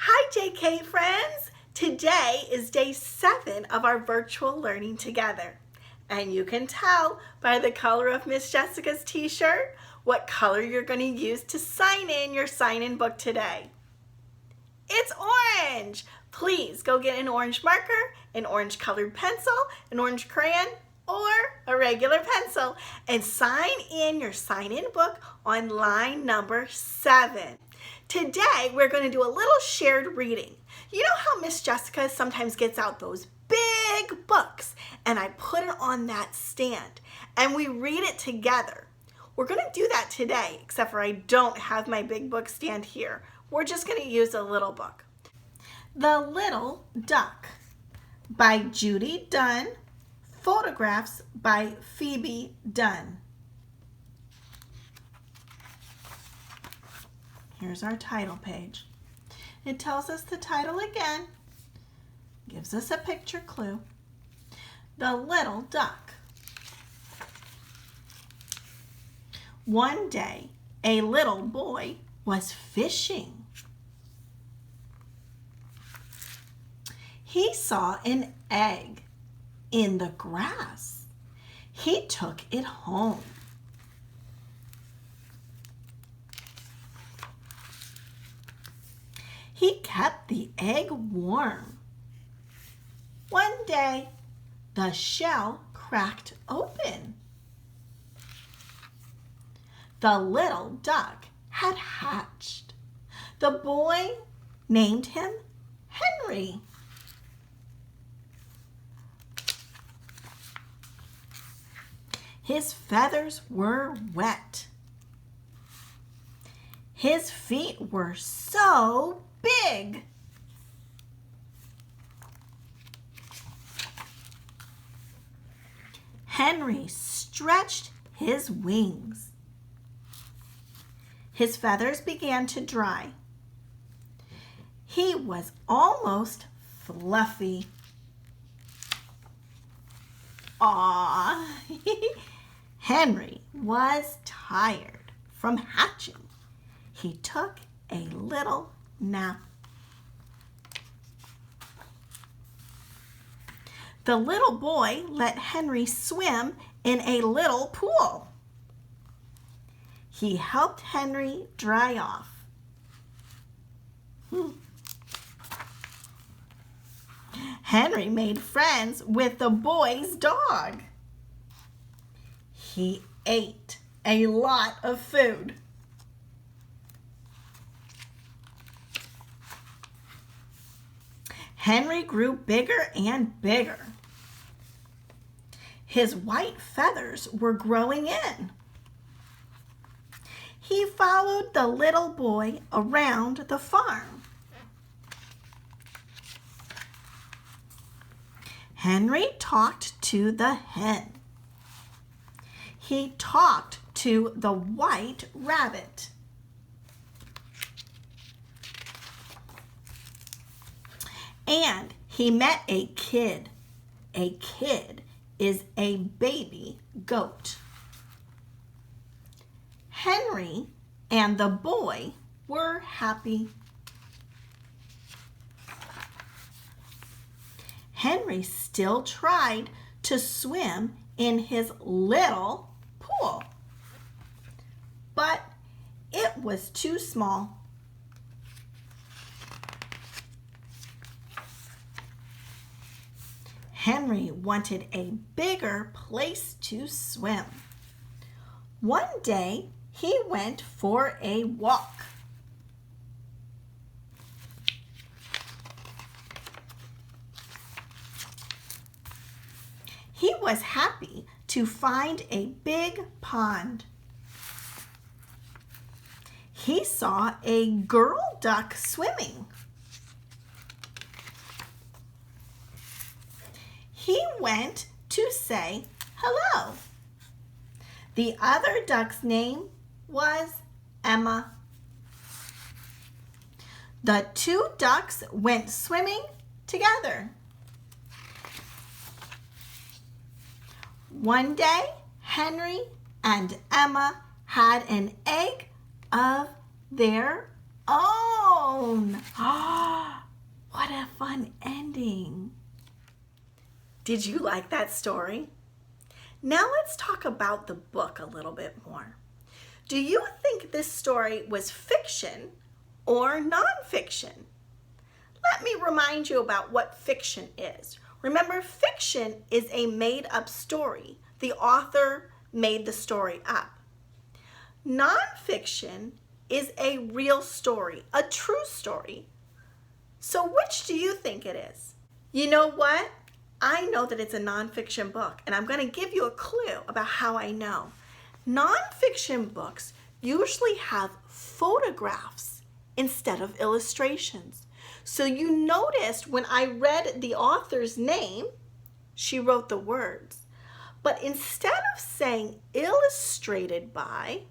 Hi JK friends! Today is day 7 of our virtual learning together. And you can tell by the color of Miss Jessica's t-shirt what color you're going to use to sign in your sign-in book today. It's orange! Please go get an orange marker, an orange colored pencil, an orange crayon, or a regular pencil and sign in your sign-in book on line number 7. Today, we're going to do a little shared reading. You know how Miss Jessica sometimes gets out those big books and I put it on that stand and we read it together. We're going to do that today, except for I don't have my big book stand here. We're just going to use a little book. The Little Duck by Judy Dunn, photographs by Phoebe Dunn. Here's our title page. It tells us the title again, gives us a picture clue. The Little Duck. One day, a little boy was fishing. He saw an egg in the grass. He took it home. He kept the egg warm. One day, the shell cracked open. The little duck had hatched. The boy named him Henry. His feathers were wet. His feet were so big. Henry stretched his wings. His feathers began to dry. He was almost fluffy. Aww. Henry was tired from hatching. He took a little nap. The little boy let Henry swim in a little pool. He helped Henry dry off. Henry made friends with the boy's dog. He ate a lot of food. Henry grew bigger and bigger. His white feathers were growing in. He followed the little boy around the farm. Henry talked to the hen. He talked to the white rabbit. And he met a kid. A kid is a baby goat. Henry and the boy were happy. Henry still tried to swim in his little pool, but it was too small. Henry wanted a bigger place to swim. One day, he went for a walk. He was happy to find a big pond. He saw a girl duck swimming. He went to say hello. The other duck's name was Emma. The two ducks went swimming together. One day, Henry and Emma had an egg of their own. ending. Did you like that story? Now let's talk about the book a little bit more. Do you think this story was fiction or nonfiction? Let me remind you about what fiction is. Remember, fiction is a made-up story. The author made the story up. Nonfiction is a real story, a true story. So which do you think it is? You know what? I know that it's a nonfiction book, and I'm going to give you a clue about how I know. Nonfiction books usually have photographs instead of illustrations. So you noticed when I read the author's name, she wrote the words. But instead of saying illustrated by,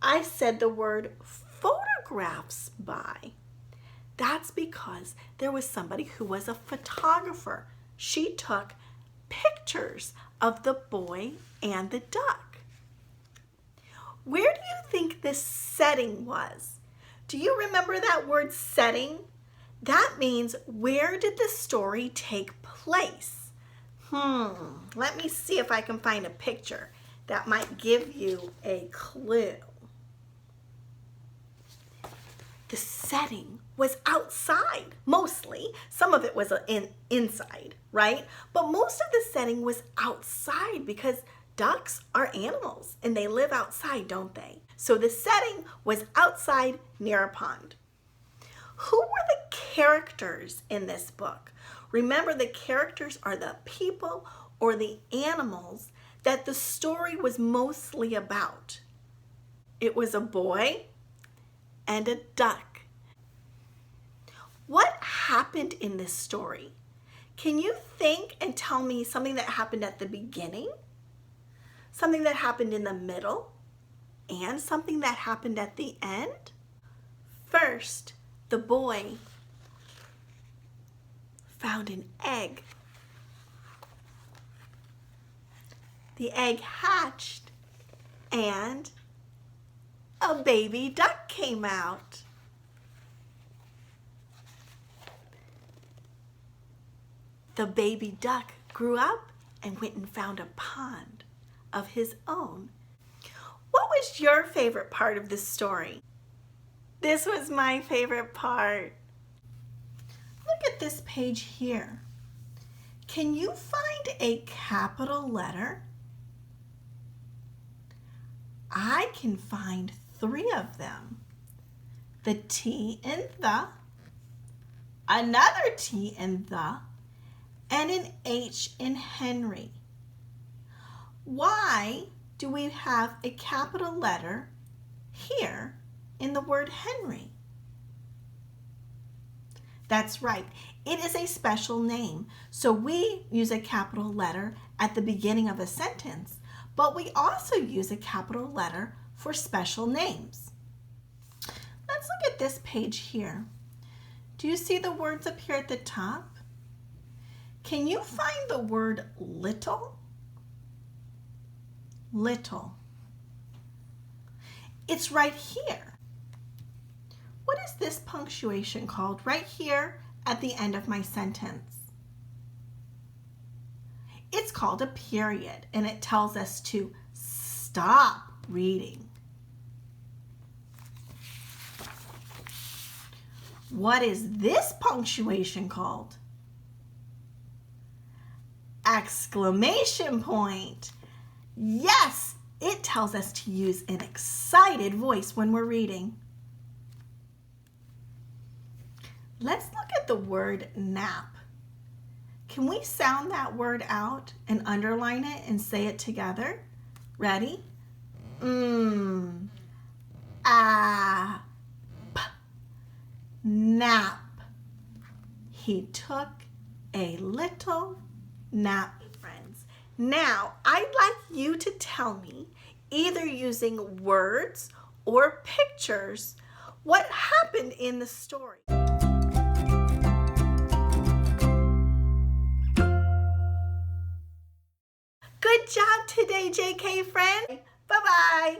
I said the word photographs by. That's because there was somebody who was a photographer. She took pictures of the boy and the duck. Where do you think this setting was? Do you remember that word setting? That means where did the story take place? Let me see if I can find a picture that might give you a clue. The setting was outside, mostly. Some of it was inside, right? But most of the setting was outside because ducks are animals and they live outside, don't they? So the setting was outside near a pond. Who were the characters in this book? Remember, the characters are the people or the animals that the story was mostly about. It was a boy and a duck. What happened in this story? Can you think and tell me something that happened at the beginning, something that happened in the middle, and something that happened at the end? First, the boy found an egg. The egg hatched and a baby duck came out. The baby duck grew up and went and found a pond of his own. What was your favorite part of this story? This was my favorite part. Look at this page here. Can you find a capital letter? I can find 3 of them. The T in the, another T in the, and an H in Henry. Why do we have a capital letter here in the word Henry? That's right, it is a special name. So we use a capital letter at the beginning of a sentence, but we also use a capital letter for special names. Let's look at this page here. Do you see the words up here at the top? Can you find the word little? Little. It's right here. What is this punctuation called right here at the end of my sentence? It's called a period, and it tells us to stop reading. What is this punctuation called? Exclamation point. Yes, it tells us to use an excited voice when we're reading. Let's look at the word nap. Can we sound that word out and underline it and say it together? Ready? Nap. He took a little nap, friends. Now, I'd like you to tell me, either using words or pictures, what happened in the story. Good job today, JK friend. Bye-bye.